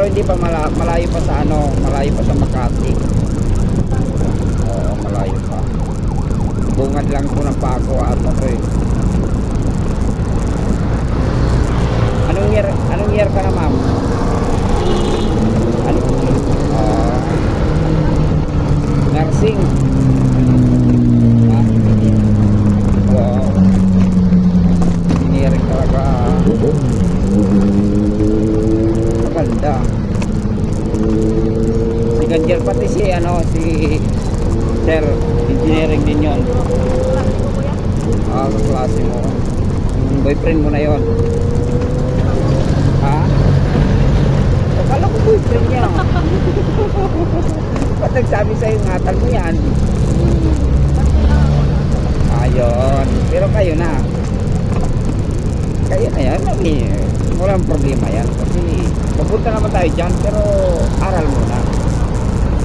Pero hindi pa malayo pa sa ano, malayo pa sa Makati. Oo, malayo pa. Bungad lang po ng Paco at ako eh. Anong year ka na, ma'am? Ano? Nursing. Wow. Engineering talaga. Maganda. Second year pati si Sir, engineering din yun. Kaklase mo. Boyfriend mo na yun. Ha? Akala ko boyfriend niya. Ba't nagsabi sa'yo ngatal mo yan? Ayun. Pero kayo na. Kayo na yan. Walang problema yan. Kasi papunta naman tayo dyan. Pero aral muna.